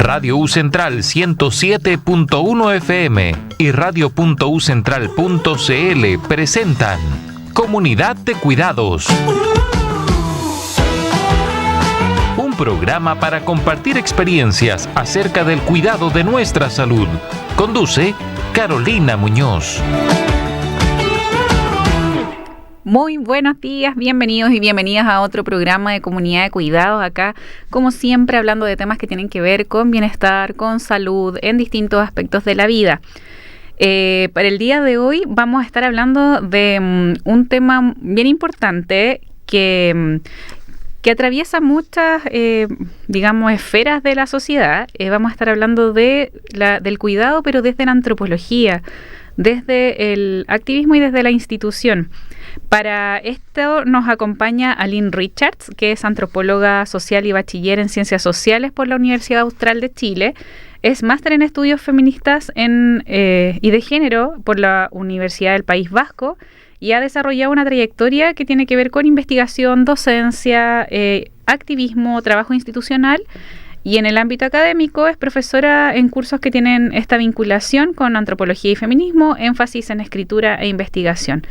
Radio U Central 107.1 FM y radio.ucentral.cl presentan Comunidad de Cuidados. Un programa para compartir experiencias acerca del cuidado de nuestra salud. Conduce Carolina Muñoz. Muy buenos días, bienvenidos y bienvenidas a otro programa de Comunidad de Cuidados. Acá, como siempre, hablando de temas que tienen que ver con bienestar, con salud, en distintos aspectos de la vida. Para el día de hoy vamos a estar hablando de un tema bien importante que atraviesa muchas, esferas de la sociedad. Vamos a estar hablando del cuidado, pero desde la antropología, desde el activismo y desde la institución. Para esto nos acompaña Aline Richards, que es antropóloga social y bachiller en Ciencias Sociales por la Universidad Austral de Chile. Es máster en estudios feministas y de género por la Universidad del País Vasco y ha desarrollado una trayectoria que tiene que ver con investigación, docencia, activismo, trabajo institucional. Y en el ámbito académico es profesora en cursos que tienen esta vinculación con antropología y feminismo, énfasis en escritura e investigación.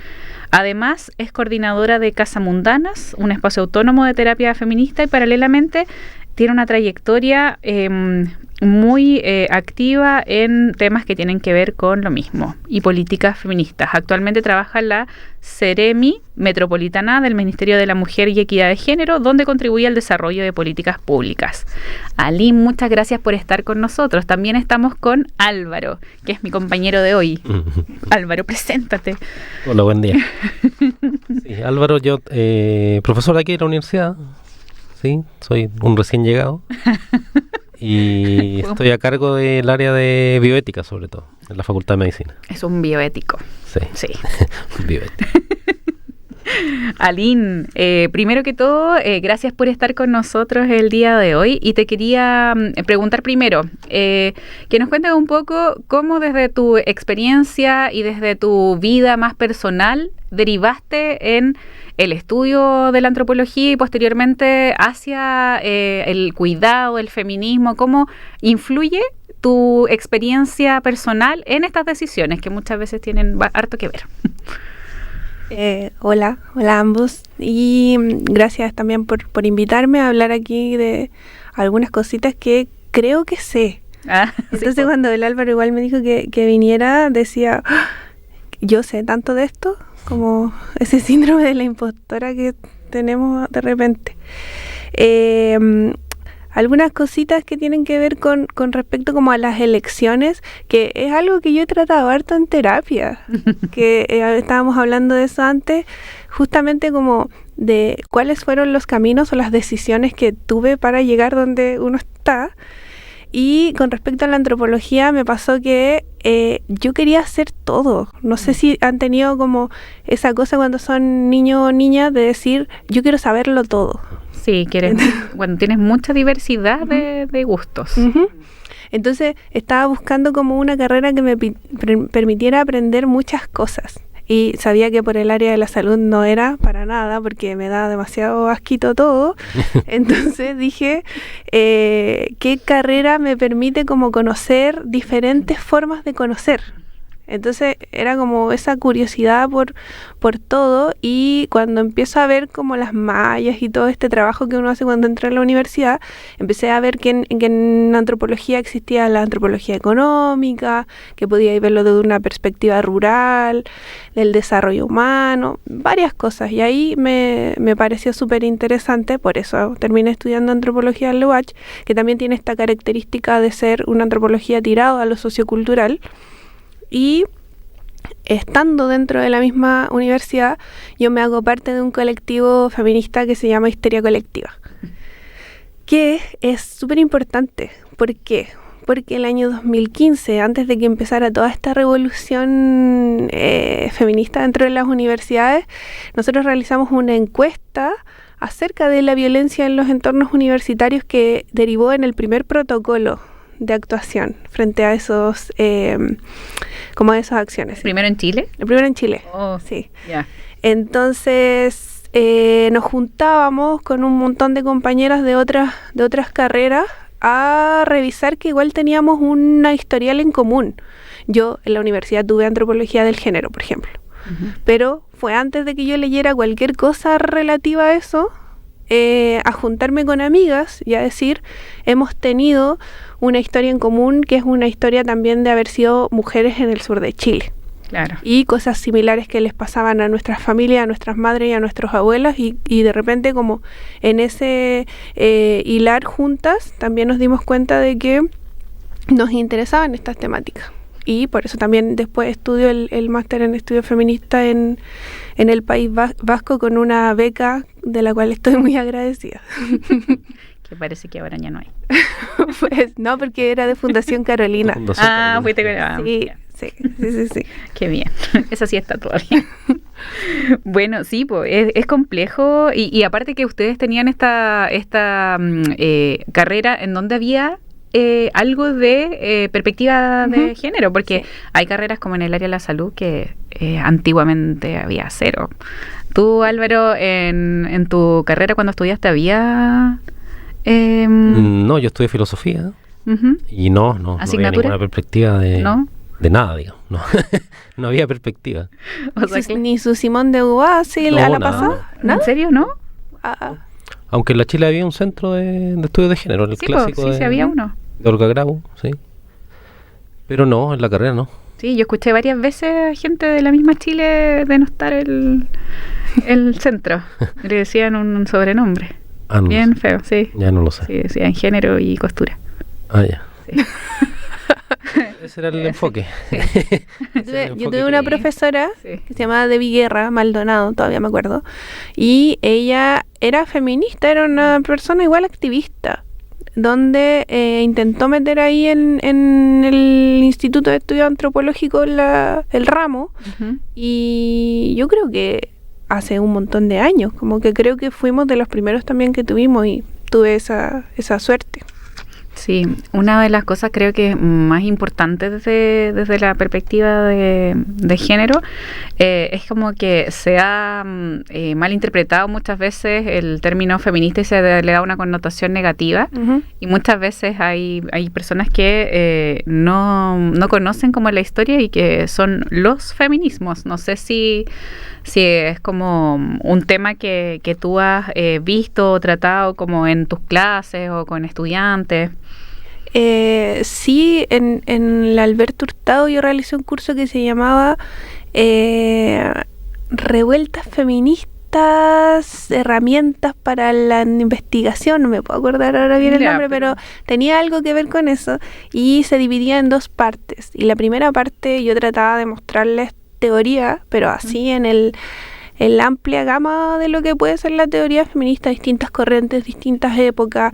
Además, es coordinadora de Casa Mundanas, un espacio autónomo de terapia feminista, y paralelamente tiene una trayectoria muy activa en temas que tienen que ver con lo mismo y políticas feministas. Actualmente trabaja en la Seremi Metropolitana del Ministerio de la Mujer y Equidad de Género, donde contribuye al desarrollo de políticas públicas. Aline, muchas gracias por estar con nosotros. También estamos con Álvaro, que es mi compañero de hoy. Álvaro, preséntate. Hola, buen día. Sí, Álvaro, yo profesor aquí de la universidad. Sí, soy un recién llegado. Y estoy a cargo del área de bioética, sobre todo, en la Facultad de Medicina. Es un bioético. Sí. Un bioético. Aline, primero que todo, gracias por estar con nosotros el día de hoy. Y te quería preguntar primero, que nos cuentes un poco cómo desde tu experiencia y desde tu vida más personal derivaste en el estudio de la antropología y posteriormente hacia el cuidado, el feminismo. ¿Cómo influye tu experiencia personal en estas decisiones que muchas veces tienen harto que ver? Hola a ambos y gracias también por invitarme a hablar aquí de algunas cositas que creo que sé. Entonces sí, cuando el Álvaro igual me dijo que viniera, decía, yo sé tanto de esto, como ese síndrome de la impostora que tenemos de repente. Algunas cositas que tienen que ver con respecto como a las elecciones, que es algo que yo he tratado harto en terapia, que estábamos hablando de eso antes, justamente como de cuáles fueron los caminos o las decisiones que tuve para llegar donde uno está. Y con respecto a la antropología me pasó que yo quería hacer todo. No sé si han tenido como esa cosa cuando son niños o niñas de decir, yo quiero saberlo todo. Sí, tienes mucha diversidad de gustos. Entonces estaba buscando como una carrera que me permitiera aprender muchas cosas. Y sabía que por el área de la salud no era para nada, porque me da demasiado asquito todo. Entonces dije, ¿qué carrera me permite como conocer diferentes formas de conocer? Entonces era como esa curiosidad por todo, y cuando empiezo a ver como las mallas y todo este trabajo que uno hace cuando entra a la universidad, empecé a ver que en antropología existía la antropología económica, que podía verlo desde una perspectiva rural, del desarrollo humano, varias cosas, y ahí me pareció súper interesante. Por eso terminé estudiando antropología en la UACH, que también tiene esta característica de ser una antropología tirada a lo sociocultural. Y estando dentro de la misma universidad, yo me hago parte de un colectivo feminista que se llama Histeria Colectiva, que es súper importante. ¿Por qué? Porque el año 2015, antes de que empezara toda esta revolución feminista dentro de las universidades, nosotros realizamos una encuesta acerca de la violencia en los entornos universitarios que derivó en el primer protocolo de actuación frente a esos como a esas acciones. ¿Primero en Chile? El primero en Chile, sí. Yeah. Entonces nos juntábamos con un montón de compañeras de otras carreras a revisar que igual teníamos una historial en común. Yo en la universidad tuve antropología del género, por ejemplo, pero fue antes de que yo leyera cualquier cosa relativa a eso, a juntarme con amigas y a decir, hemos tenido una historia en común, que es una historia también de haber sido mujeres en el sur de Chile. Claro. Y cosas similares que les pasaban a nuestras familias, a nuestras madres y a nuestros abuelos, y de repente como en ese hilar juntas también nos dimos cuenta de que nos interesaban estas temáticas. Y por eso también después estudio el máster en estudio feminista en el País Vasco con una beca de la cual estoy muy agradecida. Que parece que ahora ya no hay. Pues no, porque era de Fundación Carolina. Fuiste con... Sí. Sí. Qué bien. Esa sí está todavía. Bueno, sí, pues es complejo y aparte que ustedes tenían esta carrera en donde había algo de perspectiva de género, porque hay carreras como en el área de la salud que antiguamente había cero. Tú, Álvaro, en tu carrera cuando estudiaste había... No, yo estudié filosofía y no había ninguna perspectiva de... ¿No? De nada, digamos. No había perspectiva. O sea, ni su Simón de Beauvoir, sí, a la pasada. ¿No? ¿En serio, no? Aunque en la Chile había un centro de estudios de género, el clásico. Sí, había uno. De Olga Grau, sí. Pero no, en la carrera no. Sí, yo escuché varias veces a gente de la misma Chile denostar el centro. Le decían un sobrenombre. Bien feo, sí. Ya no lo sé. Sí, decían género y costura. Ya. Sí. Ese era el enfoque. Sí. Yo tuve una profesora que se llamaba Debbie Guerra Maldonado, todavía me acuerdo, y ella era feminista, era una persona igual activista, donde intentó meter ahí en el Instituto de Estudios Antropológicos el ramo, y yo creo que hace un montón de años, como que creo que fuimos de los primeros también que tuvimos, y tuve esa suerte. Sí, una de las cosas creo que más importantes desde la perspectiva de género es como que se ha malinterpretado muchas veces el término feminista y se le da una connotación negativa, y muchas veces hay personas que no conocen como la historia y que son los feminismos. No sé si es como un tema que tú has visto o tratado como en tus clases o con estudiantes. Sí, en el Alberto Hurtado yo realicé un curso que se llamaba Revueltas Feministas, herramientas para la investigación. No me puedo acordar ahora bien el nombre, pero tenía algo que ver con eso, y se dividía en dos partes. Y la primera parte yo trataba de mostrarles teoría, pero así en la amplia gama de lo que puede ser la teoría feminista, distintas corrientes, distintas épocas,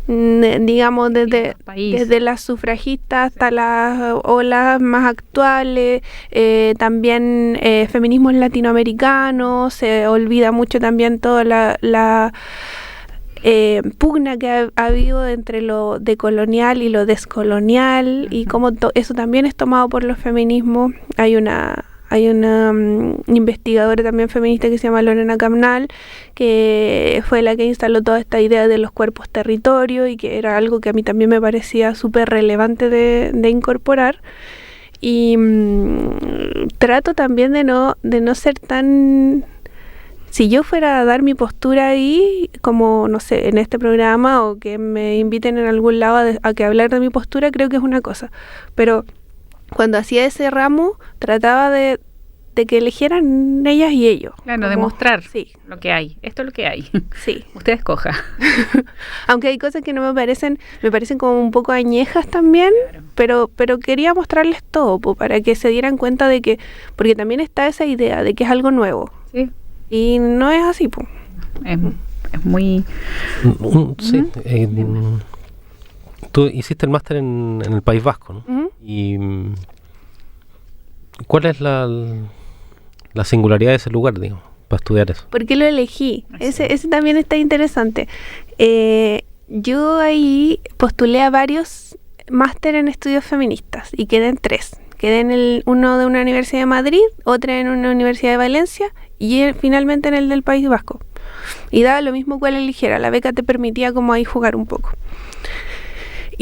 digamos desde las sufragistas hasta las olas más actuales, también feminismos latinoamericanos. Se olvida mucho también toda la pugna que ha habido entre lo decolonial y lo descolonial, y cómo eso también es tomado por los feminismos. Hay una investigadora también feminista que se llama Lorena Camnal, que fue la que instaló toda esta idea de los cuerpos territorio, y que era algo que a mí también me parecía súper relevante de incorporar. Y trato también de no ser tan... Si yo fuera a dar mi postura ahí, como, no sé, en este programa, o que me inviten en algún lado a que hablar de mi postura, creo que es una cosa. Pero cuando hacía ese ramo, trataba de que eligieran ellas y ellos. Claro, demostrar lo que hay. Esto es lo que hay. Sí. Usted escoja. Aunque hay cosas que no me parecen como un poco añejas también, claro. pero quería mostrarles todo, para que se dieran cuenta de que, porque también está esa idea de que es algo nuevo. Sí. Y no es así, Es muy... Sí. Tú hiciste el máster en el País Vasco, ¿no? Y ¿cuál es la singularidad de ese lugar, digamos, para estudiar eso? ¿Por qué lo elegí? Ese también está interesante. Yo ahí postulé a varios máster en estudios feministas y quedé en 3. Quedé en uno de una universidad de Madrid, otra en una universidad de Valencia y finalmente en el del País Vasco. Y daba lo mismo cuál eligiera, la beca te permitía como ahí jugar un poco.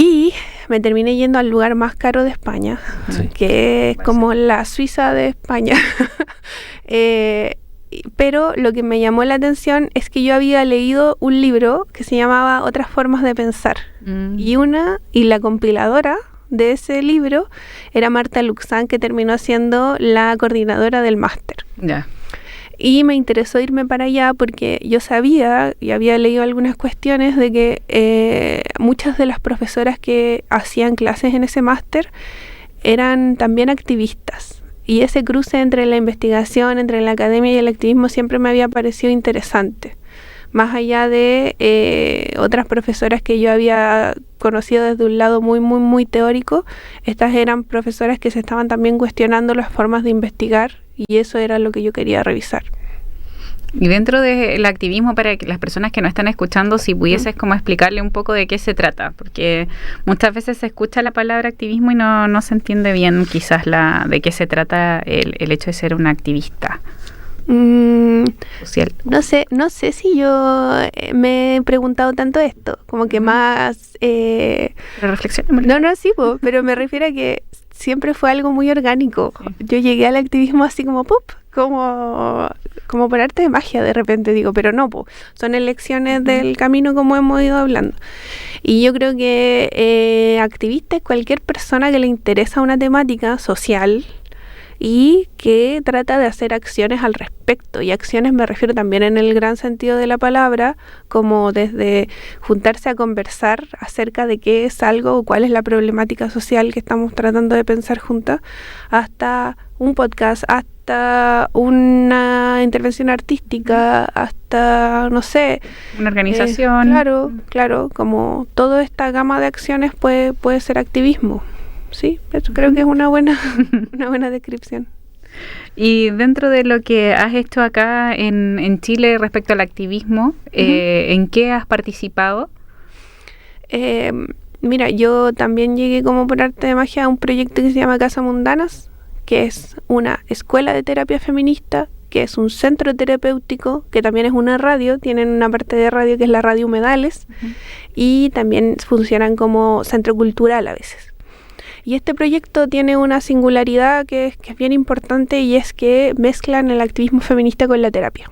Y me terminé yendo al lugar más caro de España, Sí. que es como la Suiza de España. Pero lo que me llamó la atención es que yo había leído un libro que se llamaba Otras formas de pensar. Y la compiladora de ese libro era Marta Luxán, que terminó siendo la coordinadora del máster. Ya. Y me interesó irme para allá porque yo sabía y había leído algunas cuestiones de que muchas de las profesoras que hacían clases en ese máster eran también activistas. Y ese cruce entre la investigación, entre la academia y el activismo siempre me había parecido interesante. Más allá de otras profesoras que yo había conocido desde un lado muy, muy, muy teórico, estas eran profesoras que se estaban también cuestionando las formas de investigar y eso era lo que yo quería revisar. Y dentro del activismo, para que las personas que no están escuchando, si pudieses como explicarle un poco de qué se trata, porque muchas veces se escucha la palabra activismo y no se entiende bien quizás de qué se trata el hecho de ser un activista social. No sé si yo me he preguntado tanto esto, como que más... Pero reflexión. No, sí, pero me refiero a que siempre fue algo muy orgánico. Sí. Yo llegué al activismo así como ¡pop! Como por arte de magia de repente, digo, pero no, son elecciones del camino como hemos ido hablando. Y yo creo que activista es cualquier persona que le interesa una temática social y que trata de hacer acciones al respecto. Y acciones me refiero también en el gran sentido de la palabra, como desde juntarse a conversar acerca de qué es algo o cuál es la problemática social que estamos tratando de pensar juntas, hasta un podcast, hasta una intervención artística, hasta, no sé... Una organización. Claro, como toda esta gama de acciones puede ser activismo. Sí, eso creo que es una buena descripción. Y dentro de lo que has hecho acá en Chile respecto al activismo, ¿en qué has participado? Mira, yo también llegué como por arte de magia a un proyecto que se llama Casa Mundanas, que es una escuela de terapia feminista, que es un centro terapéutico, que también es una radio, tienen una parte de radio que es la Radio Humedales, y también funcionan como centro cultural a veces. Y este proyecto tiene una singularidad que es bien importante y es que mezclan el activismo feminista con la terapia.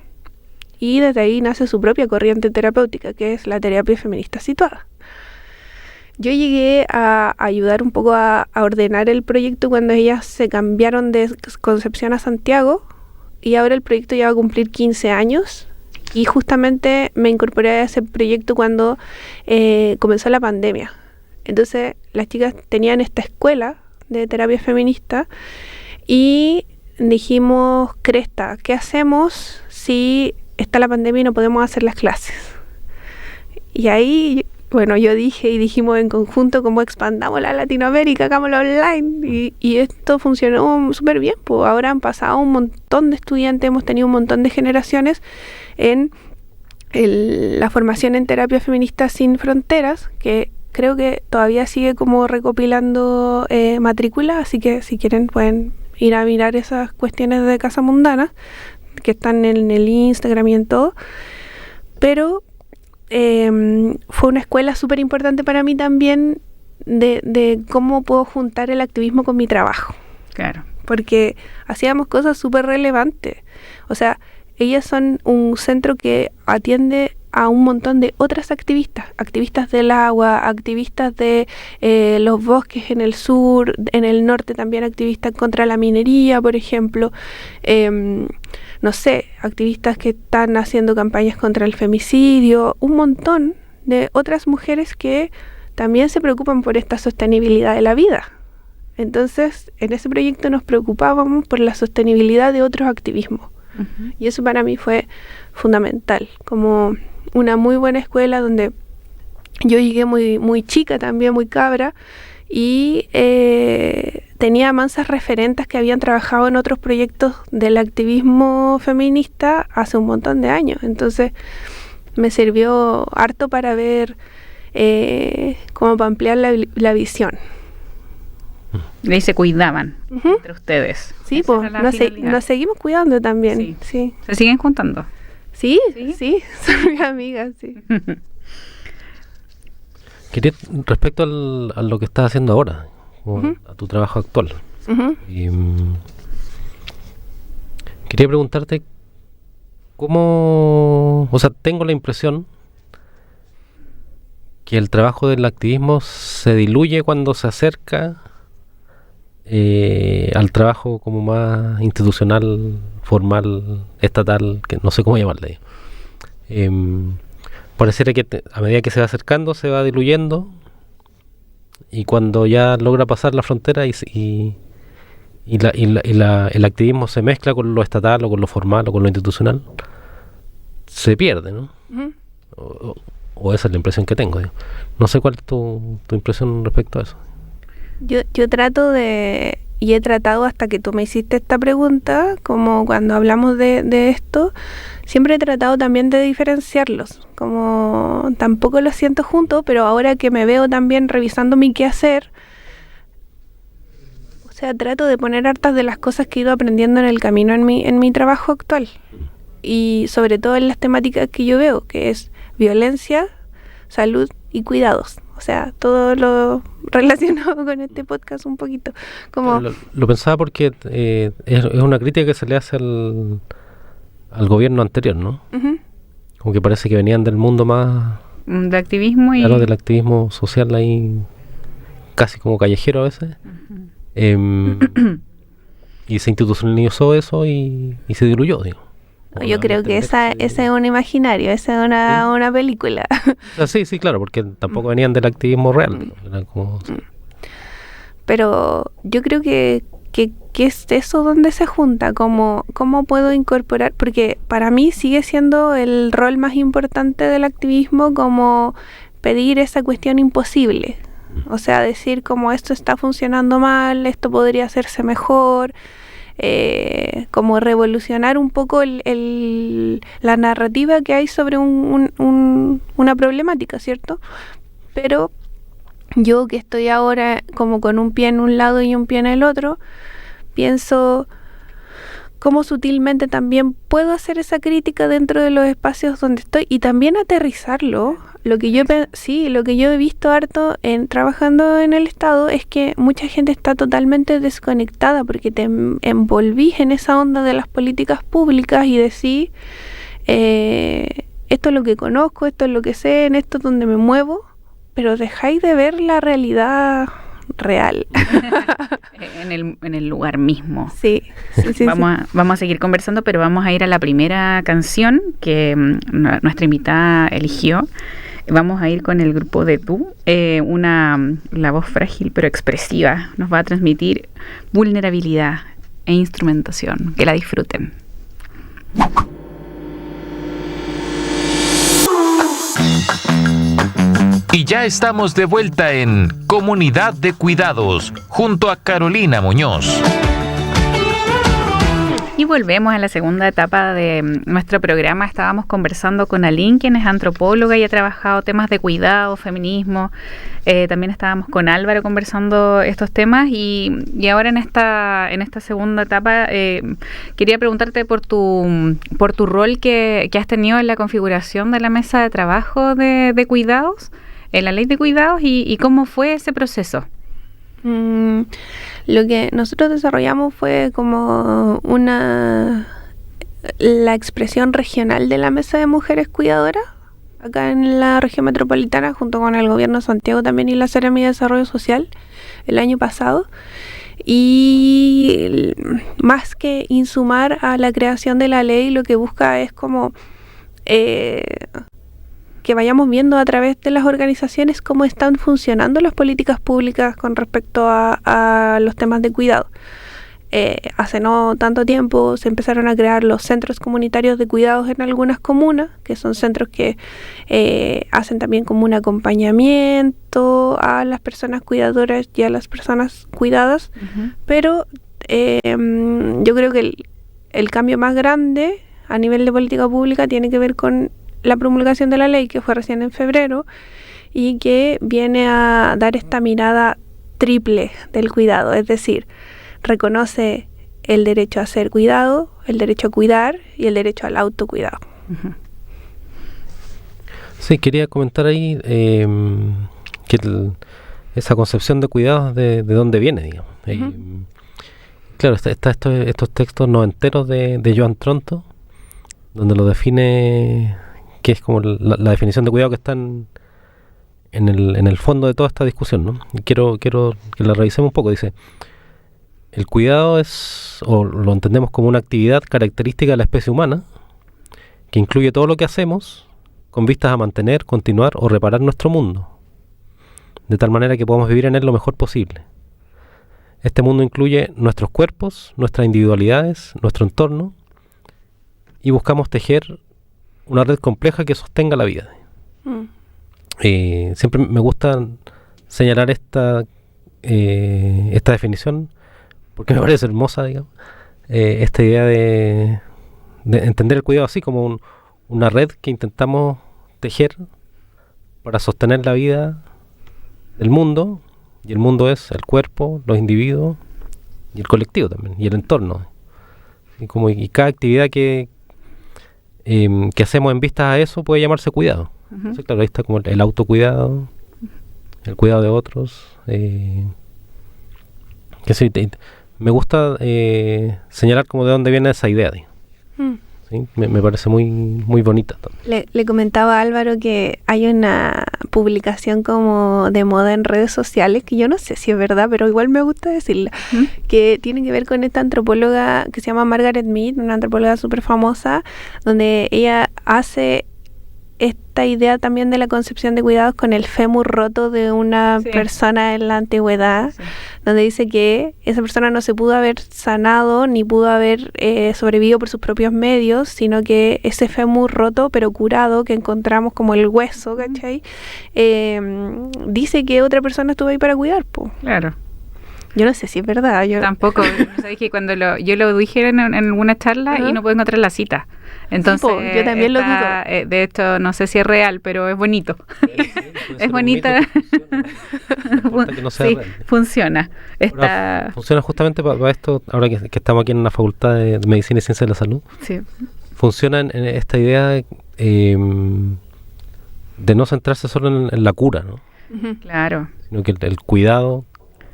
Y desde ahí nace su propia corriente terapéutica, que es la terapia feminista situada. Yo llegué a ayudar un poco a ordenar el proyecto cuando ellas se cambiaron de Concepción a Santiago y ahora el proyecto ya va a cumplir 15 años y justamente me incorporé a ese proyecto cuando comenzó la pandemia. Entonces las chicas tenían esta escuela de terapia feminista y dijimos, cresta, ¿qué hacemos si está la pandemia y no podemos hacer las clases? Y ahí, bueno, yo dijimos en conjunto cómo expandamos la Latinoamérica, hagámoslo online y esto funcionó súper bien, pues ahora han pasado un montón de estudiantes, hemos tenido un montón de generaciones en la formación en terapia feminista sin fronteras, que creo que todavía sigue como recopilando matrícula, así que si quieren pueden ir a mirar esas cuestiones de Casa Mundana, que están en el Instagram y en todo. Pero fue una escuela súper importante para mí también de cómo puedo juntar el activismo con mi trabajo. Claro. Porque hacíamos cosas súper relevantes. O sea, ellas son un centro que atiende a un montón de otras activistas del agua, activistas de los bosques en el sur, en el norte también activistas contra la minería, por ejemplo, no sé, activistas que están haciendo campañas contra el femicidio, un montón de otras mujeres que también se preocupan por esta sostenibilidad de la vida. Entonces, en ese proyecto nos preocupábamos por la sostenibilidad de otros activismos. Y eso para mí fue fundamental, como una muy buena escuela donde yo llegué muy, muy chica también, muy cabra, y tenía mansas referentes que habían trabajado en otros proyectos del activismo feminista hace un montón de años. Entonces me sirvió harto para ver, como para ampliar la visión. Y ahí se cuidaban entre ustedes. Sí, pues nos seguimos cuidando también. Sí. ¿Se siguen juntando? Sí, son mis amigas, sí. Quería, respecto a lo que estás haciendo ahora, a tu trabajo actual, quería preguntarte cómo, o sea, tengo la impresión que el trabajo del activismo se diluye cuando se acerca al trabajo como más institucional, formal, estatal, que no sé cómo llamarle. Pareciera que a medida que se va acercando se va diluyendo, y cuando ya logra pasar la frontera el activismo se mezcla con lo estatal o con lo formal o con lo institucional, se pierde, ¿no? O esa es la impresión que tengo. No sé cuál es tu impresión respecto a eso. Yo trato de, y he tratado hasta que tú me hiciste esta pregunta, como cuando hablamos de esto, siempre he tratado también de diferenciarlos, como tampoco los siento juntos, pero ahora que me veo también revisando mi quehacer, o sea, trato de poner hartas de las cosas que he ido aprendiendo en el camino en mi trabajo actual, y sobre todo en las temáticas que yo veo, que es violencia, salud y cuidados. O sea, todo lo relacionado con este podcast un poquito. Como lo pensaba porque es una crítica que se le hace al gobierno anterior, ¿no? Como que parece que venían del mundo más... de activismo y... Claro, del activismo social ahí, casi como callejero a veces. Y se institucionalizó eso y se diluyó, digo. Yo creo que ese es un imaginario, esa es una película. O sea, sí, claro, porque tampoco venían del activismo real. Era como... Pero yo creo que es eso donde se junta, cómo puedo incorporar, porque para mí sigue siendo el rol más importante del activismo como pedir esa cuestión imposible. O sea, decir como esto está funcionando mal, esto podría hacerse mejor... como revolucionar un poco la narrativa que hay sobre una problemática, ¿cierto? Pero yo que estoy ahora como con un pie en un lado y un pie en el otro, pienso cómo sutilmente también puedo hacer esa crítica dentro de los espacios donde estoy y también aterrizarlo. Lo que yo he visto harto trabajando en el Estado es que mucha gente está totalmente desconectada porque te envolvís en esa onda de las políticas públicas y decís, esto es lo que conozco, esto es lo que sé, en esto es donde me muevo, pero dejáis de ver la realidad real. en el lugar mismo. Sí. Vamos a seguir conversando, pero vamos a ir a la primera canción que nuestra invitada eligió. Vamos a ir con el grupo de Tú, la voz frágil pero expresiva nos va a transmitir vulnerabilidad e instrumentación. Que la disfruten. Y ya estamos de vuelta en Comunidad de Cuidados, junto a Carolina Muñoz. Y volvemos a la segunda etapa de nuestro programa. Estábamos conversando con Aline, quien es antropóloga y ha trabajado temas de cuidado, feminismo. También estábamos con Álvaro conversando estos temas y ahora en esta segunda etapa quería preguntarte por tu rol que has tenido en la configuración de la mesa de trabajo de cuidados, en la ley de cuidados y cómo fue ese proceso. Lo que nosotros desarrollamos fue como la expresión regional de la Mesa de Mujeres Cuidadoras, acá en la región metropolitana, junto con el gobierno de Santiago también y la Seremía de Desarrollo Social, el año pasado. Y más que insumar a la creación de la ley, lo que busca es como... que vayamos viendo a través de las organizaciones cómo están funcionando las políticas públicas con respecto a los temas de cuidado. Hace no tanto tiempo se empezaron a crear los centros comunitarios de cuidados en algunas comunas, que son centros que hacen también como un acompañamiento a las personas cuidadoras y a las personas cuidadas. Pero yo creo que el cambio más grande a nivel de política pública tiene que ver con la promulgación de la ley, que fue recién en febrero, y que viene a dar esta mirada triple del cuidado, es decir, reconoce el derecho a ser cuidado, el derecho a cuidar y el derecho al autocuidado. Sí, quería comentar ahí esa concepción de cuidados de dónde viene, digamos. Claro, estos textos noventeros de Joan Tronto, donde lo define, que es como la definición de cuidado que está en el fondo de toda esta discusión, ¿no? Y quiero que la revisemos un poco. Dice: el cuidado o lo entendemos como una actividad característica de la especie humana, que incluye todo lo que hacemos con vistas a mantener, continuar o reparar nuestro mundo, de tal manera que podamos vivir en él lo mejor posible. Este mundo incluye nuestros cuerpos, nuestras individualidades, nuestro entorno, y buscamos tejer una red compleja que sostenga la vida. Siempre me gusta señalar esta definición, porque me parece hermosa, digamos, esta idea de entender el cuidado así como una red que intentamos tejer para sostener la vida del mundo, y el mundo es el cuerpo, los individuos y el colectivo también, y el entorno. Y cada actividad que hacemos en vistas a eso puede llamarse cuidado. Entonces, claro, ahí está como el autocuidado, el cuidado de otros. Que sí, me gusta señalar como de dónde viene esa idea. ¿Sí? Me parece muy, muy bonita también. Le comentaba a Álvaro que hay una publicación como de moda en redes sociales, que yo no sé si es verdad, pero igual me gusta decirla, que tiene que ver con esta antropóloga que se llama Margaret Mead, una antropóloga súper famosa, donde ella hace esta idea también de la concepción de cuidados con el fémur roto de una persona en la antigüedad, donde dice que esa persona no se pudo haber sanado ni pudo haber sobrevivido por sus propios medios, sino que ese fémur roto pero curado que encontramos como el hueso, ¿cachai? Dice que otra persona estuvo ahí para cuidar, po. Claro. Yo no sé si es verdad. Yo tampoco. Sabes que cuando yo lo dije en alguna charla y no puedo encontrar la cita. Entonces, sí, yo también lo dudo. De hecho, no sé si es real, pero es bonito. Es bonita. Sí, funciona. Funciona justamente para esto, ahora que estamos aquí en la Facultad de Medicina y Ciencias de la Salud. Sí. Funciona en esta idea de no centrarse solo en la cura, ¿no? Claro. Sino que el cuidado.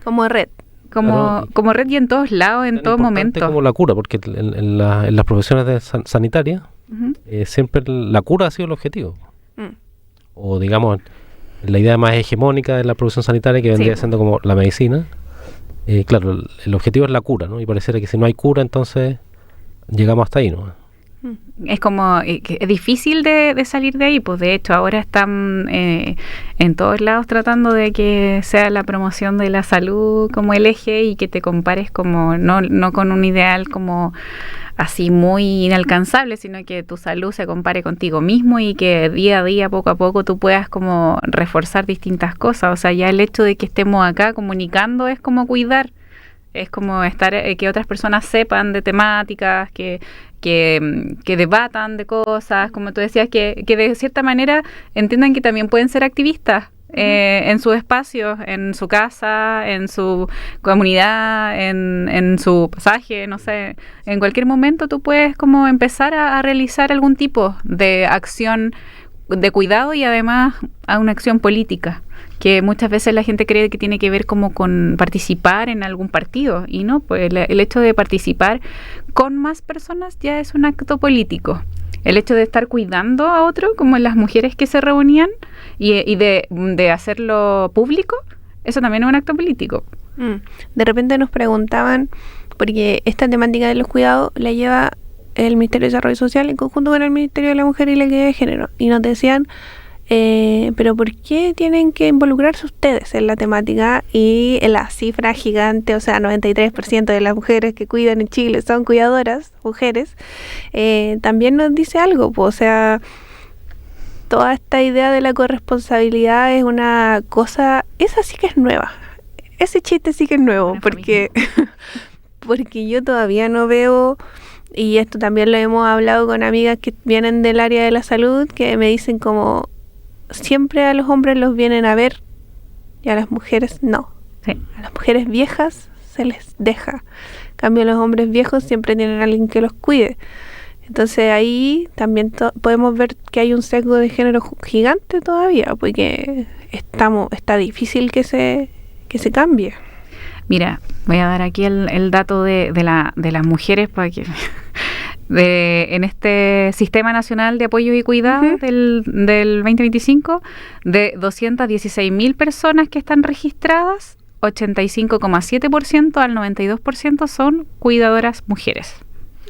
Como red. Como red y en todos lados, en todo momento. Como la cura, porque en las profesiones sanitarias siempre la cura ha sido el objetivo. O digamos, la idea más hegemónica de la profesión sanitaria, que vendría siendo como la medicina. Claro, el objetivo es la cura, ¿no? Y pareciera que si no hay cura, entonces llegamos hasta ahí, ¿no? Es como es difícil de salir de ahí, pues de hecho ahora están en todos lados tratando de que sea la promoción de la salud como el eje y que te compares como no con un ideal como así muy inalcanzable, sino que tu salud se compare contigo mismo y que día a día, poco a poco, tú puedas como reforzar distintas cosas. O sea, ya el hecho de que estemos acá comunicando es como cuidar, es como estar que otras personas sepan de temáticas, que debatan de cosas, como tú decías, que de cierta manera entiendan que también pueden ser activistas en sus espacios, en su casa, en su comunidad, en su pasaje, no sé, en cualquier momento tú puedes como empezar a realizar algún tipo de acción de cuidado y además a una acción política, que muchas veces la gente cree que tiene que ver como con participar en algún partido, y no, pues el hecho de participar con más personas ya es un acto político. El hecho de estar cuidando a otro, como las mujeres que se reunían, y de hacerlo público, eso también es un acto político. De repente nos preguntaban, porque esta temática de los cuidados la lleva el Ministerio de Desarrollo Social en conjunto con el Ministerio de la Mujer y la Equidad de Género, y nos decían, pero ¿por qué tienen que involucrarse ustedes en la temática? Y la cifra gigante, o sea, 93% de las mujeres que cuidan en Chile son cuidadoras, mujeres, también nos dice algo, pues, o sea, toda esta idea de la corresponsabilidad es una cosa, esa sí que es nueva, ese chiste sí que es nuevo, porque yo todavía no veo. Y esto también lo hemos hablado con amigas que vienen del área de la salud, que me dicen como siempre a los hombres los vienen a ver y a las mujeres no. Sí. A las mujeres viejas se les deja. En cambio, los hombres viejos siempre tienen a alguien que los cuide. Entonces ahí también podemos ver que hay un sesgo de género gigante todavía, porque está difícil que se cambie. Mira, voy a dar aquí el dato de las mujeres para que en este Sistema Nacional de Apoyo y Cuidado del 2025, de 216.000 personas que están registradas, 85,7% al 92% son cuidadoras mujeres.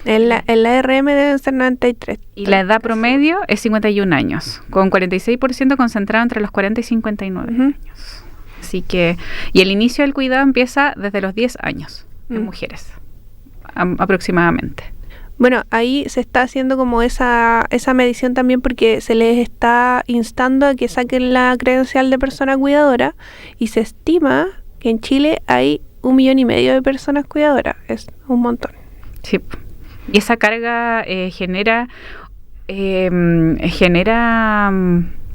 En la RM deben ser 93. Y la edad promedio es 51 años, con 46% concentrado entre los 40 y 59 años. Así que, y el inicio del cuidado empieza desde los 10 años en mujeres, aproximadamente. Bueno, ahí se está haciendo como esa medición también, porque se les está instando a que saquen la credencial de persona cuidadora, y se estima que en Chile hay 1,5 millones de personas cuidadoras. Es un montón. Sí. Y esa carga genera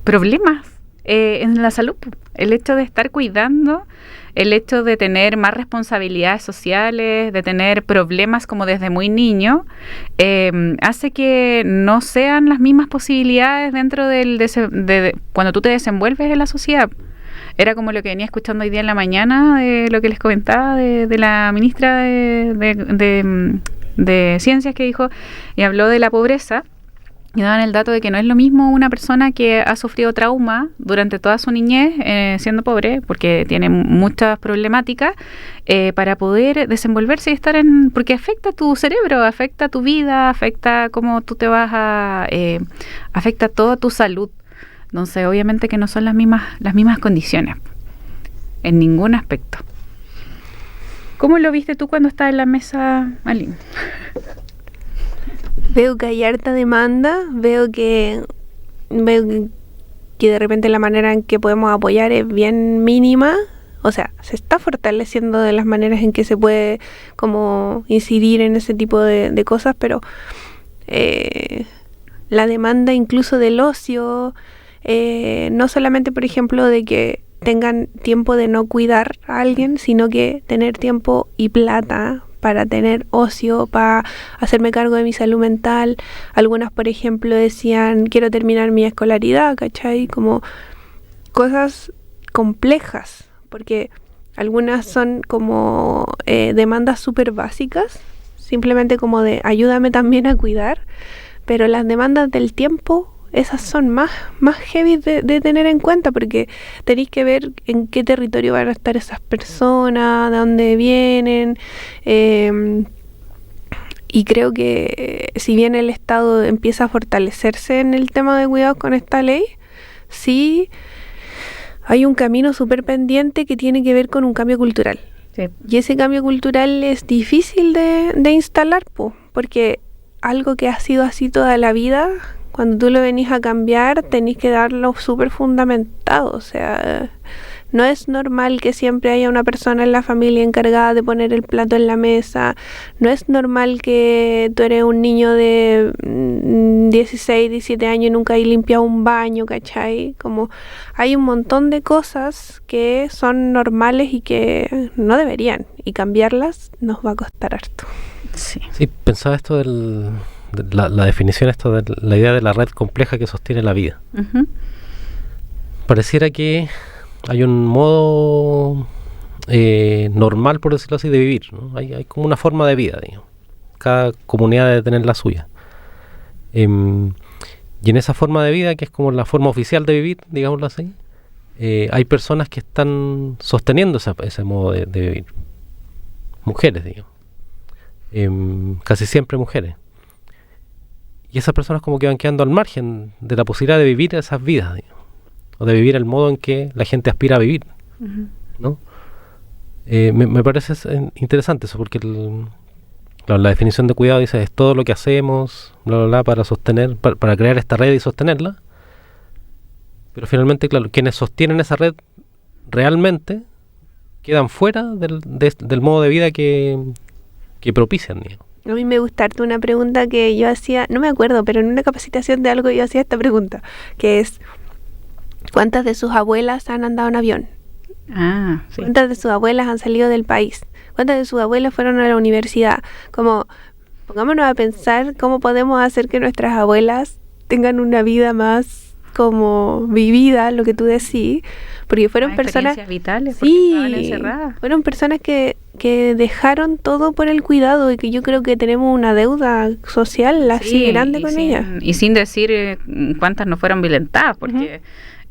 problemas en la salud. El hecho de estar cuidando, el hecho de tener más responsabilidades sociales, de tener problemas como desde muy niño, hace que no sean las mismas posibilidades dentro de cuando tú te desenvuelves en la sociedad. Era como lo que venía escuchando hoy día en la mañana, de lo que les comentaba de la ministra de Ciencias, que dijo y habló de la pobreza, y daban el dato de que no es lo mismo una persona que ha sufrido trauma durante toda su niñez siendo pobre, porque tiene muchas problemáticas, para poder desenvolverse y estar porque afecta tu cerebro, afecta tu vida, afecta cómo tú te vas afecta toda tu salud. Entonces, obviamente que no son las mismas condiciones en ningún aspecto. ¿Cómo lo viste tú cuando estabas en la mesa, Aline? Veo que hay harta demanda, veo que de repente la manera en que podemos apoyar es bien mínima. O sea, se está fortaleciendo de las maneras en que se puede como incidir en ese tipo de cosas, pero la demanda incluso del ocio, no solamente, por ejemplo, de que tengan tiempo de no cuidar a alguien, sino que tener tiempo y plata para tener ocio, para hacerme cargo de mi salud mental. Algunas, por ejemplo, decían, quiero terminar mi escolaridad, ¿cachai? Como cosas complejas, porque algunas son como demandas súper básicas, simplemente como de ayúdame también a cuidar, pero las demandas del tiempo, esas son más heavy de tener en cuenta, porque tenéis que ver en qué territorio van a estar esas personas, de dónde vienen, y creo que si bien el Estado empieza a fortalecerse en el tema de cuidados con esta ley, sí hay un camino súper pendiente que tiene que ver con un cambio cultural. Sí. Y ese cambio cultural es difícil de instalar, porque algo que ha sido así toda la vida, cuando tú lo venís a cambiar, tenés que darlo súper fundamentado. O sea, no es normal que siempre haya una persona en la familia encargada de poner el plato en la mesa. No es normal que tú eres un niño de 16, 17 años y nunca hay limpiado un baño, ¿cachai? Como hay un montón de cosas que son normales y que no deberían. Y cambiarlas nos va a costar harto. Sí, pensaba esto la definición, esto de la idea de la red compleja que sostiene la vida. Uh-huh. Pareciera que hay un modo normal, por decirlo así, de vivir, ¿no? Hay como una forma de vida, digamos. Cada comunidad debe tener la suya. Y en esa forma de vida, que es como la forma oficial de vivir, digámoslo así, hay personas que están sosteniendo ese modo de vivir. Mujeres, digamos. Casi siempre mujeres. Y esas personas como que van quedando al margen de la posibilidad de vivir esas vidas, digamos, o de vivir el modo en que la gente aspira a vivir, uh-huh. ¿No? Me parece interesante eso, porque la definición de cuidado dice es todo lo que hacemos, bla, bla, bla, para sostener, para crear esta red y sostenerla, pero finalmente, claro, quienes sostienen esa red realmente quedan fuera del modo de vida que propician, digamos. A mí me gusta harto una pregunta que yo hacía, no me acuerdo, pero en una capacitación de algo yo hacía esta pregunta, que es, ¿cuántas de sus abuelas han andado en avión? Sí. ¿Cuántas de sus abuelas han salido del país? ¿Cuántas de sus abuelas fueron a la universidad? Como pongámonos a pensar cómo podemos hacer que nuestras abuelas tengan una vida más como vivida, lo que tú decís, porque fueron personas vitales, porque estaban encerradas. Fueron personas que dejaron todo por el cuidado y que yo creo que tenemos una deuda social así grande con ellas. Y sin decir cuántas no fueron violentadas, porque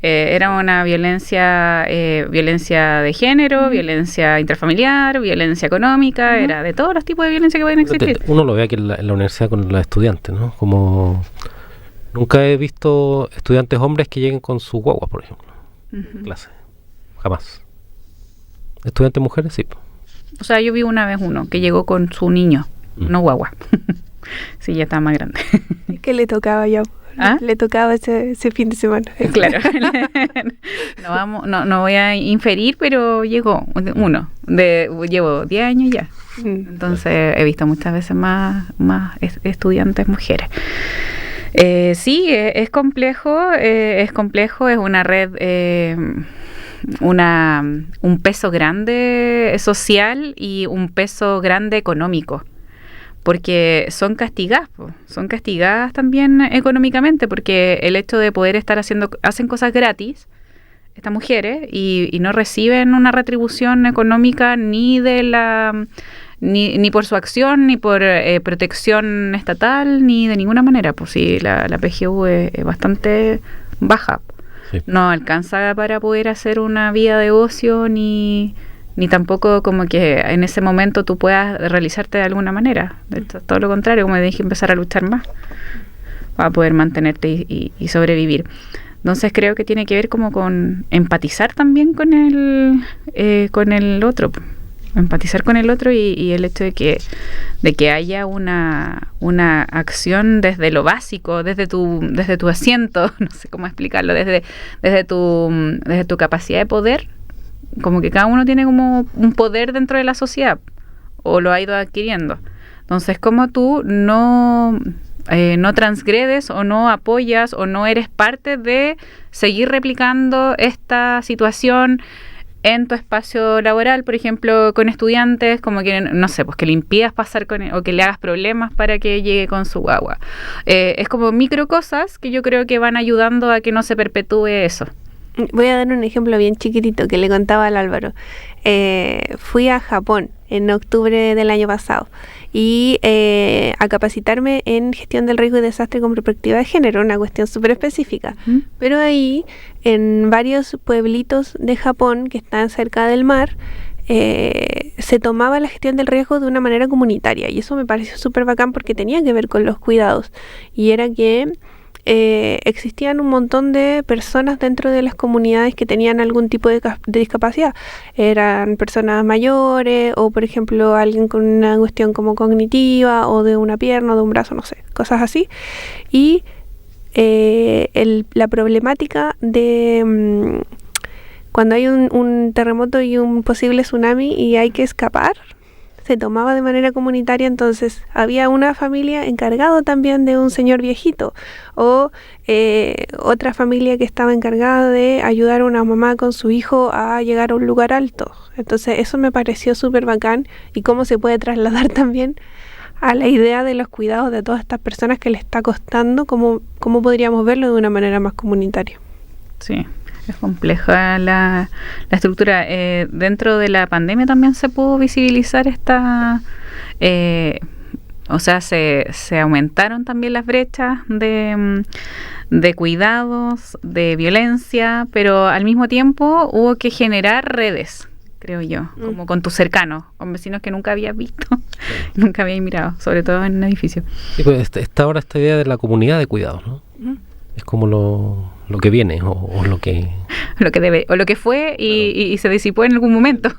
era una violencia de género, violencia intrafamiliar, violencia económica, era de todos los tipos de violencia que pueden existir. Uno lo ve aquí en la universidad con los estudiantes, ¿no? Como nunca he visto estudiantes hombres que lleguen con sus guaguas, por ejemplo, clase. Jamás. Estudiantes mujeres, sí. O sea, yo vi una vez uno que llegó con su niño, no guagua. Sí, ya estaba más grande. Es que le tocaba ya. Le tocaba ese fin de semana. Claro. No voy a inferir, pero llegó uno. Llevo 10 años ya. Entonces he visto muchas veces más estudiantes mujeres. Sí, es complejo, es una red, un peso grande social y un peso grande económico, porque son castigadas también económicamente, porque el hecho de poder hacen cosas gratis, estas mujeres, y no reciben una retribución económica ni por su acción, ni por protección estatal, ni de ninguna manera. Pues sí, la PGU es bastante baja. Sí. No alcanza para poder hacer una vida de ocio, ni tampoco como que en ese momento tú puedas realizarte de alguna manera. De hecho, todo lo contrario, como dije, empezar a luchar más para poder mantenerte y sobrevivir. Entonces creo que tiene que ver como con empatizar también con el otro. Empatizar con el otro y el hecho de que haya una acción desde lo básico, desde tu asiento, no sé cómo explicarlo, desde tu capacidad de poder, como que cada uno tiene como un poder dentro de la sociedad o lo ha ido adquiriendo. Entonces, como tú no transgredes o no apoyas o no eres parte de seguir replicando esta situación en tu espacio laboral, por ejemplo, con estudiantes, como que, no sé, pues que le impidas pasar o que le hagas problemas para que llegue con su guagua. Es como micro cosas que yo creo que van ayudando a que no se perpetúe eso. Voy a dar un ejemplo bien chiquitito que le contaba al Álvaro. Fui a Japón en octubre del año pasado y a capacitarme en gestión del riesgo y desastre con perspectiva de género, una cuestión súper específica. Pero ahí, en varios pueblitos de Japón que están cerca del mar, se tomaba la gestión del riesgo de una manera comunitaria, y eso me pareció súper bacán porque tenía que ver con los cuidados, y era que existían un montón de personas dentro de las comunidades que tenían algún tipo de discapacidad. Eran personas mayores o, por ejemplo, alguien con una cuestión como cognitiva o de una pierna o de un brazo, no sé, cosas así. Y la problemática de cuando hay un terremoto y un posible tsunami y hay que escapar, se tomaba de manera comunitaria. Entonces había una familia encargada también de un señor viejito o otra familia que estaba encargada de ayudar a una mamá con su hijo a llegar a un lugar alto. Entonces eso me pareció súper bacán, y cómo se puede trasladar también a la idea de los cuidados de todas estas personas que les está costando, cómo podríamos verlo de una manera más comunitaria. Sí. Es compleja la estructura. Dentro de la pandemia también se pudo visibilizar esta... o sea, se aumentaron también las brechas de cuidados, de violencia, pero al mismo tiempo hubo que generar redes, creo yo, como con tus cercanos, con vecinos que nunca habías visto, nunca habías mirado, sobre todo en un edificio. Sí, pues está ahora esta idea de la comunidad de cuidados, ¿no? Es como lo que viene o lo que debe, o lo que fue y se disipó en algún momento.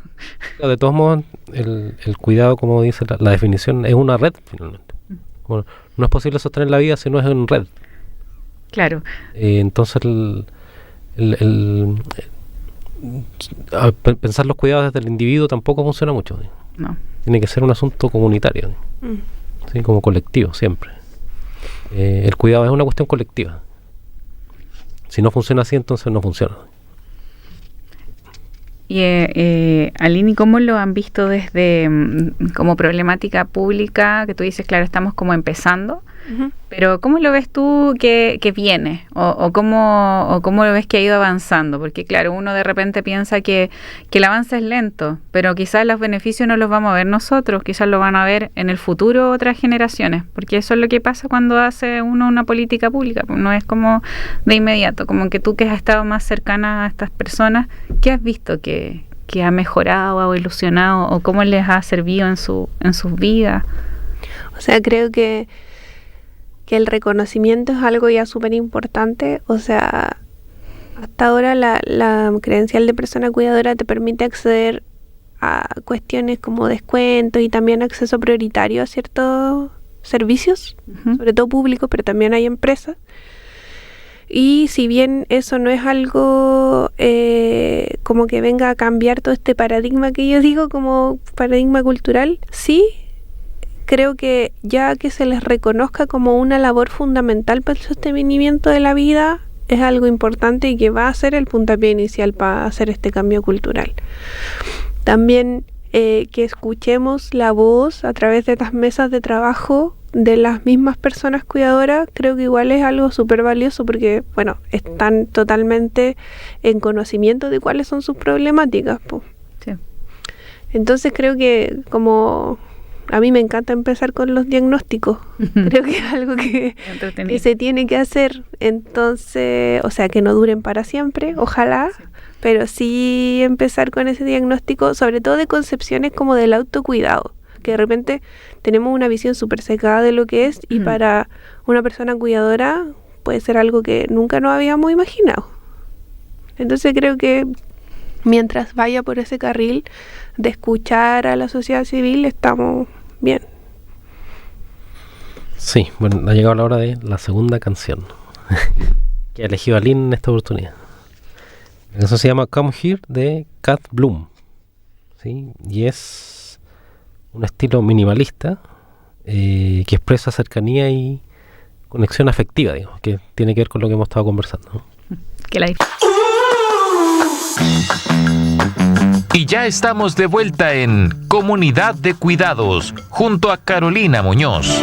De todos modos, el cuidado, como dice la definición, es una red finalmente. Bueno, no es posible sostener la vida si no es en red. Claro. Entonces pensar los cuidados desde el individuo tampoco funciona mucho. No. Tiene que ser un asunto comunitario, ¿sí? Como colectivo siempre. El cuidado es una cuestión colectiva. Si no funciona así, entonces no funciona. Aline, ¿cómo lo han visto desde como problemática pública? Que tú dices, claro, estamos como empezando, pero ¿cómo lo ves tú que viene? ¿O cómo lo ves que ha ido avanzando? Porque claro, uno de repente piensa que el avance es lento, pero quizás los beneficios no los vamos a ver nosotros, quizás lo van a ver en el futuro otras generaciones, porque eso es lo que pasa cuando hace uno una política pública, no es como de inmediato, como que tú que has estado más cercana a estas personas, ¿qué has visto que ha mejorado, ha evolucionado o cómo les ha servido en sus vidas? O sea, creo que el reconocimiento es algo ya súper importante. O sea, hasta ahora la credencial de persona cuidadora te permite acceder a cuestiones como descuentos y también acceso prioritario a ciertos servicios, sobre todo públicos, pero también hay empresas. Y si bien eso no es algo como que venga a cambiar todo este paradigma que yo digo como paradigma cultural, sí creo que ya que se les reconozca como una labor fundamental para el sostenimiento de la vida, es algo importante y que va a ser el puntapié inicial para hacer este cambio cultural. También que escuchemos la voz a través de estas mesas de trabajo de las mismas personas cuidadoras, creo que igual es algo súper valioso porque, bueno, están totalmente en conocimiento de cuáles son sus problemáticas, po. Sí. Entonces creo que como a mí me encanta empezar con los diagnósticos, creo que es algo que se tiene que hacer, entonces, o sea, que no duren para siempre, ojalá, sí. Pero sí empezar con ese diagnóstico, sobre todo de concepciones como del autocuidado, que de repente tenemos una visión súper secada de lo que es y para una persona cuidadora puede ser algo que nunca nos habíamos imaginado. Entonces creo que mientras vaya por ese carril de escuchar a la sociedad civil, estamos bien. Sí, bueno, ha llegado la hora de la segunda canción que ha elegido Aline en esta oportunidad. La canción se llama Come Here de Cat Bloom, ¿sí? Y es un estilo minimalista que expresa cercanía y conexión afectiva, digamos, que tiene que ver con lo que hemos estado conversando, ¿no? Que la Y ya estamos de vuelta en Comunidad de Cuidados, junto a Carolina Muñoz.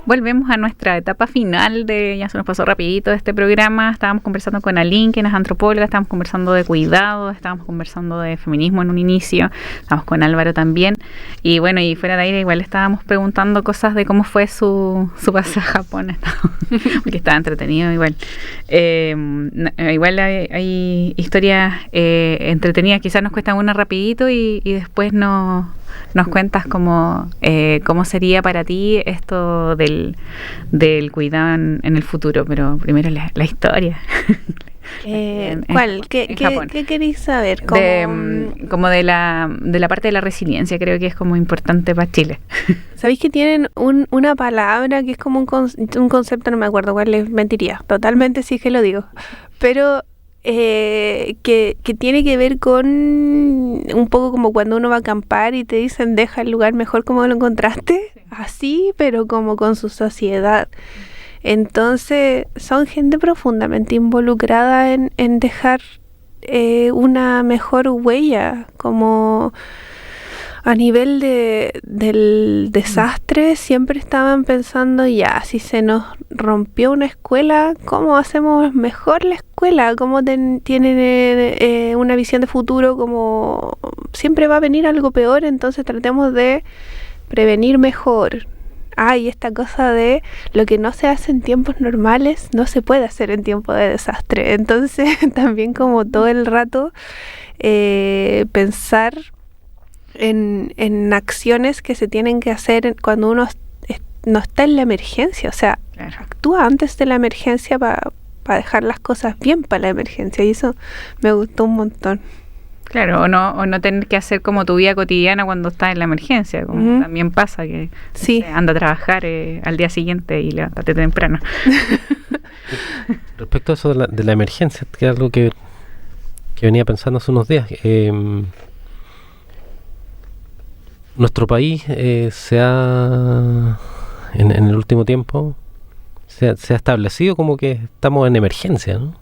Volvemos a nuestra etapa final ya se nos pasó rapidito este programa. Estábamos conversando con Aline, que es antropóloga, estábamos conversando de cuidado, estábamos conversando de feminismo en un inicio, estábamos con Álvaro también, y bueno, y fuera de aire igual estábamos preguntando cosas de cómo fue su paso a Japón, porque estaba entretenido igual. Igual hay historias entretenidas, quizás nos cuesta una rapidito y después nos cuentas cómo sería para ti esto del cuidado en el futuro, pero primero la historia. ¿Cuál? ¿Qué queréis saber? Como de la parte de la resiliencia, creo que es como importante para Chile. ¿Sabéis que tienen una palabra que es como un concepto, no me acuerdo cuál es, mentiría, totalmente sí que lo digo, pero que tiene que ver con un poco como cuando uno va a acampar y te dicen deja el lugar mejor como lo encontraste, así, pero como con su sociedad. Entonces son gente profundamente involucrada en dejar una mejor huella, como a nivel del desastre. Siempre estaban pensando, ya, si se nos rompió una escuela, ¿cómo hacemos mejor la escuela? ¿Cómo tienen una visión de futuro? Como siempre va a venir algo peor, entonces tratemos de prevenir mejor. Y esta cosa de lo que no se hace en tiempos normales no se puede hacer en tiempos de desastre. Entonces también como todo el rato pensar en acciones que se tienen que hacer cuando uno no está en la emergencia. O sea, claro, actúa antes de la emergencia para dejar las cosas bien para la emergencia, y eso me gustó un montón. Claro, o no tener que hacer como tu vida cotidiana cuando estás en la emergencia, como también pasa que sí, anda a trabajar al día siguiente y levántate temprano. Respecto a eso de la emergencia, que es algo que venía pensando hace unos días, nuestro país se ha, en el último tiempo, se ha establecido como que estamos en emergencia, ¿no?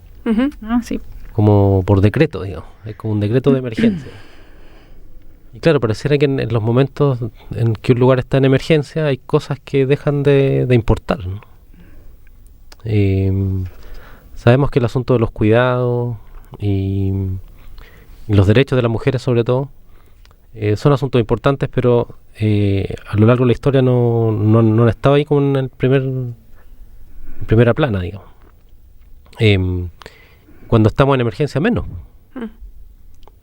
Sí. como por decreto, digamos. Es como un decreto de emergencia. Y claro, pareciera que en los momentos en que un lugar está en emergencia hay cosas que dejan de importar, ¿no? Sabemos que el asunto de los cuidados y los derechos de las mujeres sobre todo son asuntos importantes, pero a lo largo de la historia no han estado ahí como en primera plana, digamos. Cuando estamos en emergencia menos.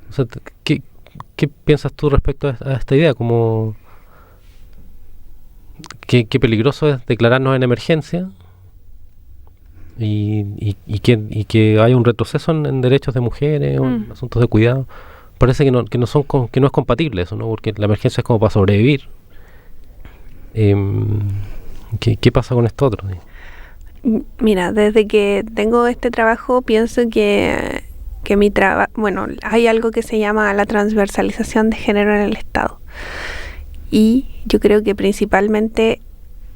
O sea, ¿qué piensas tú respecto a esta idea? Como qué peligroso es declararnos en emergencia y que haya un retroceso en derechos de mujeres o en asuntos de cuidado. Parece que no es compatible eso, ¿no? Porque la emergencia es como para sobrevivir. ¿Qué pasa con esto otro? Mira, desde que tengo este trabajo pienso que mi trabajo, bueno, hay algo que se llama la transversalización de género en el Estado. Y yo creo que principalmente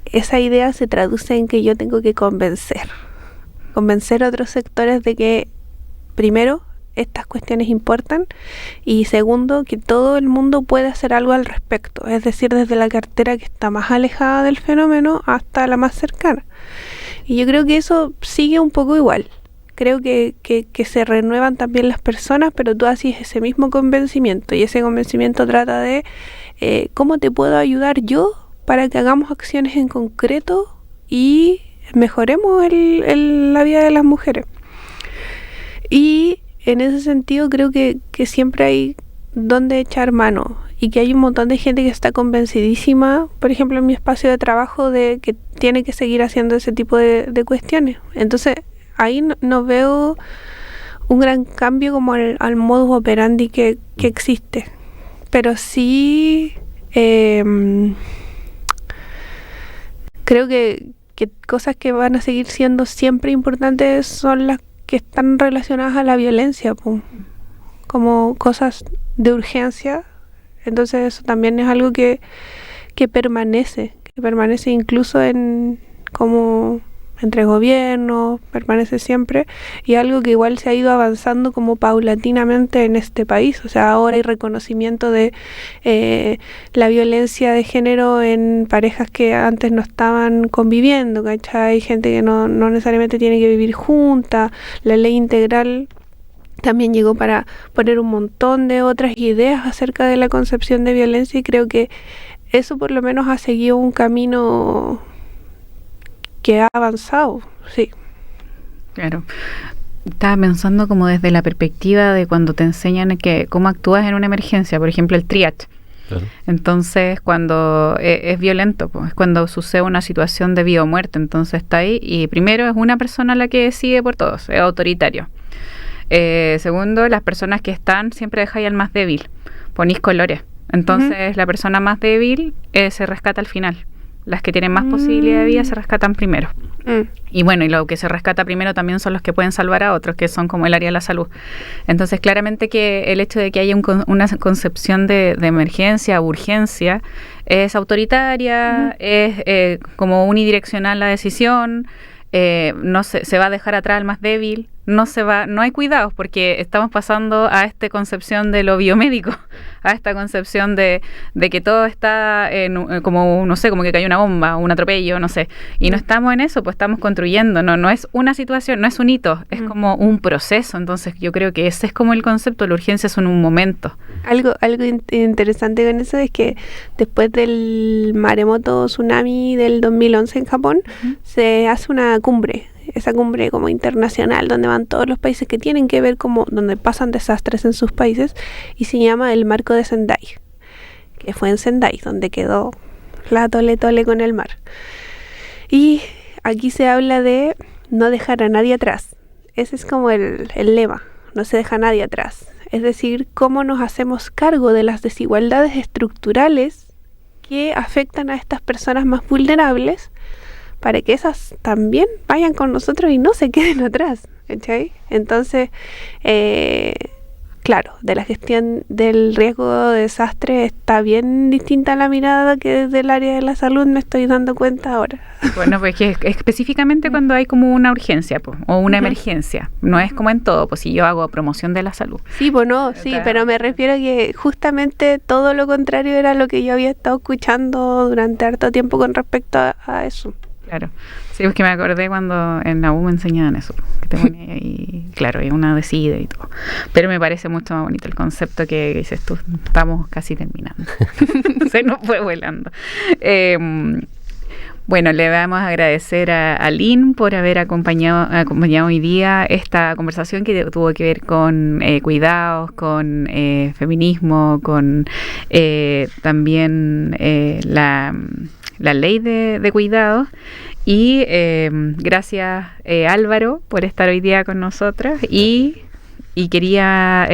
esa idea se traduce en que yo tengo que convencer a otros sectores de que, primero, estas cuestiones importan, y segundo, que todo el mundo puede hacer algo al respecto, es decir, desde la cartera que está más alejada del fenómeno hasta la más cercana. Y yo creo que eso sigue un poco igual. Creo que se renuevan también las personas, pero tú haces ese mismo convencimiento, y ese convencimiento trata de ¿cómo te puedo ayudar yo para que hagamos acciones en concreto y mejoremos la vida de las mujeres? Y en ese sentido creo que siempre hay donde echar mano, y que hay un montón de gente que está convencidísima, por ejemplo en mi espacio de trabajo, de que tiene que seguir haciendo ese tipo de cuestiones. Entonces ahí no veo un gran cambio como al modus operandi que existe, pero sí creo que cosas que van a seguir siendo siempre importantes son las que están relacionadas a la violencia, como cosas de urgencia. Entonces eso también es algo que permanece incluso en como entre gobiernos, permanece siempre, y algo que igual se ha ido avanzando como paulatinamente en este país. O sea, ahora hay reconocimiento de la violencia de género en parejas que antes no estaban conviviendo, ¿cachai? Hay gente que no necesariamente tiene que vivir junta. La ley integral también llegó para poner un montón de otras ideas acerca de la concepción de violencia, y creo que eso por lo menos ha seguido un camino que ha avanzado, sí. Claro. Estaba pensando como desde la perspectiva de cuando te enseñan cómo actúas en una emergencia, por ejemplo el triage. Claro. Entonces cuando es violento, pues, es cuando sucede una situación de vida o muerte. Entonces está ahí, y primero es una persona la que decide por todos, es autoritario. Segundo, las personas que están siempre dejáis al más débil, ponís colores. Entonces la persona más débil se rescata al final. Las que tienen más posibilidad de vida se rescatan primero. Y bueno, y lo que se rescata primero también son los que pueden salvar a otros, que son como el área de la salud. Entonces, claramente que el hecho de que haya una concepción de emergencia, urgencia, es autoritaria, es como unidireccional la decisión, no se va a dejar atrás al más débil, no hay cuidados, porque estamos pasando a esta concepción de lo biomédico, a esta concepción de que todo está como, no sé, como que cayó una bomba, un atropello, no sé, y no estamos en eso, pues estamos construyendo, no es una situación, no es un hito, es como un proceso. Entonces yo creo que ese es como el concepto, la urgencia es un momento. Algo interesante con eso es que después del maremoto tsunami del 2011 en Japón, se hace una cumbre, esa cumbre como internacional, donde van todos los países que tienen que ver como donde pasan desastres en sus países, y se llama el Marco de Sendai, que fue en Sendai donde quedó la tole con el mar. Y aquí se habla de no dejar a nadie atrás. Ese es como el lema, no se deja a nadie atrás. Es decir, cómo nos hacemos cargo de las desigualdades estructurales que afectan a estas personas más vulnerables, para que esas también vayan con nosotros y no se queden atrás, ¿cachai? Entonces, claro, de la gestión del riesgo de desastre está bien distinta la mirada que desde el área de la salud me estoy dando cuenta ahora. Bueno, pues que específicamente cuando hay como una urgencia o una emergencia, no es como en todo, pues si yo hago promoción de la salud. Sí, pues no, sí, pero me refiero a que justamente todo lo contrario era lo que yo había estado escuchando durante harto tiempo con respecto a eso. Claro, sí, es que me acordé cuando en la U me enseñaban eso, que te ponía ahí, claro, y una decide y todo. Pero me parece mucho más bonito el concepto que dices tú, estamos casi terminando. Se nos fue volando. Bueno, le vamos a agradecer a Lynn por haber acompañado hoy día esta conversación que tuvo que ver con cuidados, con feminismo, con también la ley de cuidados. Y gracias Álvaro por estar hoy día con nosotras y quería,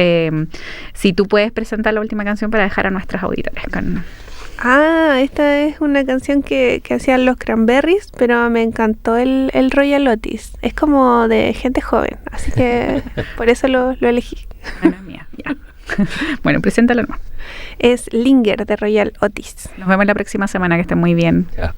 si tú puedes presentar la última canción para dejar a nuestras auditores con... Esta es una canción que hacían los Cranberries, pero me encantó el Royal Otis. Es como de gente joven, así que por eso lo elegí. Bueno, mía, ya. Bueno, preséntalo nomás. Es Linger de Royal Otis. Nos vemos la próxima semana, que estén muy bien. Ya.